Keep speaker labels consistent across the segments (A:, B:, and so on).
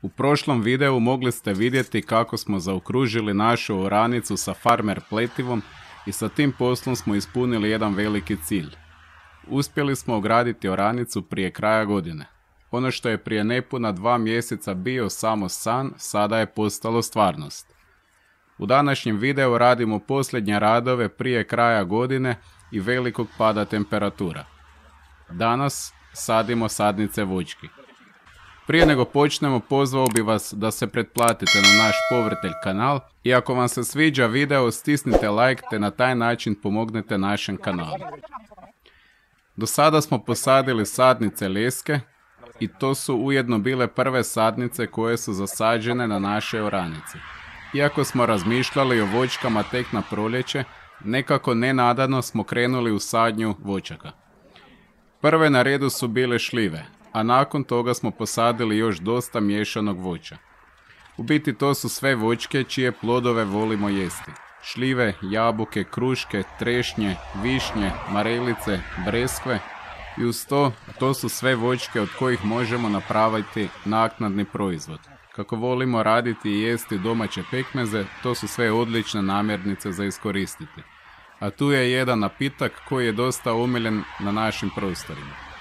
A: U prošlom videu mogli ste vidjeti kako smo zaokružili našu oranicu sa farmer pletivom i sa tim poslom smo ispunili jedan veliki cilj. Uspjeli smo ograditi oranicu prije kraja godine. Ono što je prije nepuna 2 mjeseca bio samo san, sada je postalo stvarnost. U današnjem videu radimo posljednje radove prije kraja godine i velikog pada temperatura. Danas sadimo sadnice voćki. Prije nego počnemo, pozvao bi vas da se pretplatite na naš Povrtelj kanal i ako vam se sviđa video, stisnite like te na taj način pomognete našem kanalu. Do sada smo posadili sadnice ljeske i to su ujedno bile prve sadnice koje su zasađene na našoj oranici. Iako smo razmišljali o voćkama tek na proljeće, nekako nenadano smo krenuli u sadnju voćaka. Prve na redu su bile šljive, a nakon toga smo posadili još dosta miješanog voća. U biti to su sve voćke čije plodove volimo jesti. Šljive, jabuke, kruške, trešnje, višnje, marelice, breskve i uz to su sve voćke od kojih možemo napraviti naknadni proizvod. Kako volimo raditi i jesti domaće pekmeze, to su sve odlične namirnice za iskoristiti. A tu je jedan napitak koji je dosta omiljen na našim prostorima.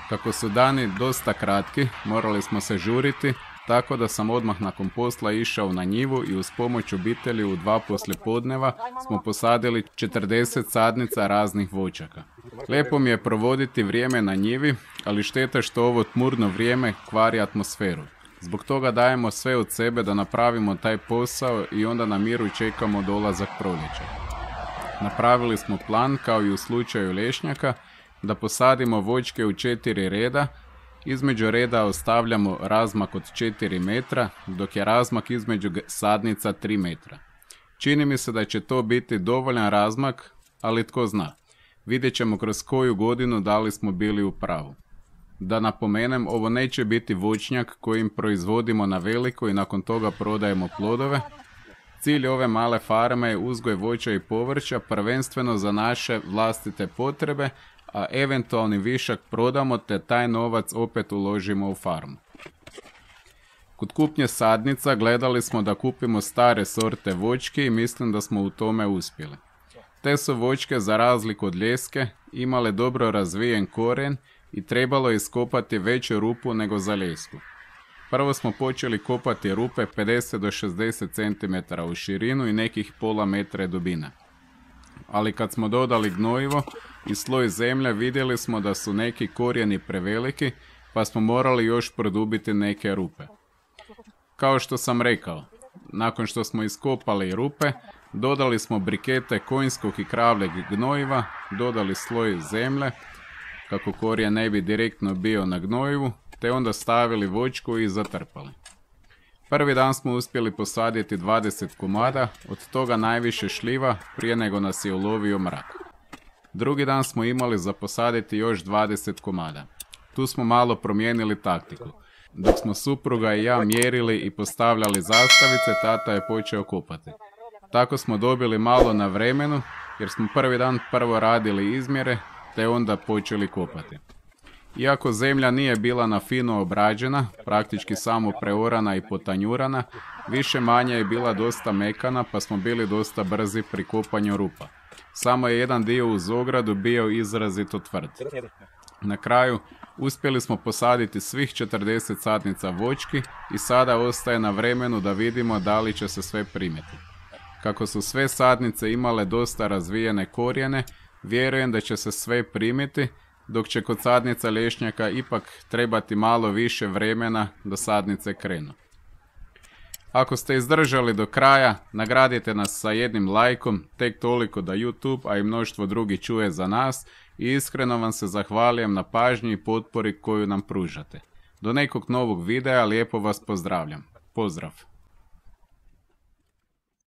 A: Kako su dani dosta kratki, morali smo se žuriti, tako da sam odmah nakon posla išao na njivu i uz pomoć obitelji u 2 poslijepodneva smo posadili 40 sadnica raznih voćaka. Lijepo mi je provoditi vrijeme na njivi, ali šteta što ovo tmurno vrijeme kvari atmosferu. Zbog toga dajemo sve od sebe da napravimo taj posao i onda na miru čekamo dolazak proljeća. Napravili smo plan, kao i u slučaju lješnjaka, da posadimo voćke u 4 reda. Između reda ostavljamo razmak od 4 metra, dok je razmak između sadnica 3 metra. Čini mi se da će to biti dovoljan razmak, ali tko zna. Vidjet ćemo kroz koju godinu da li smo bili u pravu. Da napomenem, ovo neće biti voćnjak kojim proizvodimo na veliko i nakon toga prodajemo plodove. Cilj ove male farme je uzgoj voća i povrća, prvenstveno za naše vlastite potrebe, a eventualni višak prodamo te taj novac opet uložimo u farmu. Kod kupnje sadnica gledali smo da kupimo stare sorte voćki i mislim da smo u tome uspjeli. Te su voćke, za razliku od ljeske, imale dobro razvijen korijen i trebalo je iskopati veću rupu nego za ljesku. Prvo smo počeli kopati rupe 50 do 60 cm u širinu i nekih pola metra dubine. Ali kad smo dodali gnojivo i sloj zemlje, vidjeli smo da su neki korijeni preveliki, pa smo morali još produbiti neke rupe. Kao što sam rekao, nakon što smo iskopali rupe, dodali smo brikete konjskog i kravljeg gnojiva, dodali sloj zemlje, kako korijen ne bi direktno bio na gnojivu, te onda stavili voćku i zatrpali. Prvi dan smo uspjeli posaditi 20 komada, od toga najviše šljiva prije nego nas je ulovio mrak. Drugi dan smo imali za posaditi još 20 komada. Tu smo malo promijenili taktiku. Dok smo supruga i ja mjerili i postavljali zastavice, tata je počeo kopati. Tako smo dobili malo na vremenu, jer smo prvi dan prvo radili izmjere, te onda počeli kopati. Iako zemlja nije bila na fino obrađena, praktički samo preorana i potanjurana, više manje je bila dosta mekana, pa smo bili dosta brzi pri kopanju rupa. Samo je jedan dio uz ogradu bio izrazito tvrd. Na kraju uspjeli smo posaditi svih 40 sadnica voćki i sada ostaje na vremenu da vidimo da li će se sve primiti. Kako su sve sadnice imale dosta razvijene korijene, vjerujem da će se sve primiti, dok će kod sadnica lješnjaka ipak trebati malo više vremena da sadnice krenu. Ako ste izdržali do kraja, nagradite nas sa jednim lajkom, tek toliko da YouTube, a i mnoštvo drugih čuje za nas, i iskreno vam se zahvaljujem na pažnji i potpori koju nam pružate. Do nekog novog videa, lijepo vas pozdravljam. Pozdrav!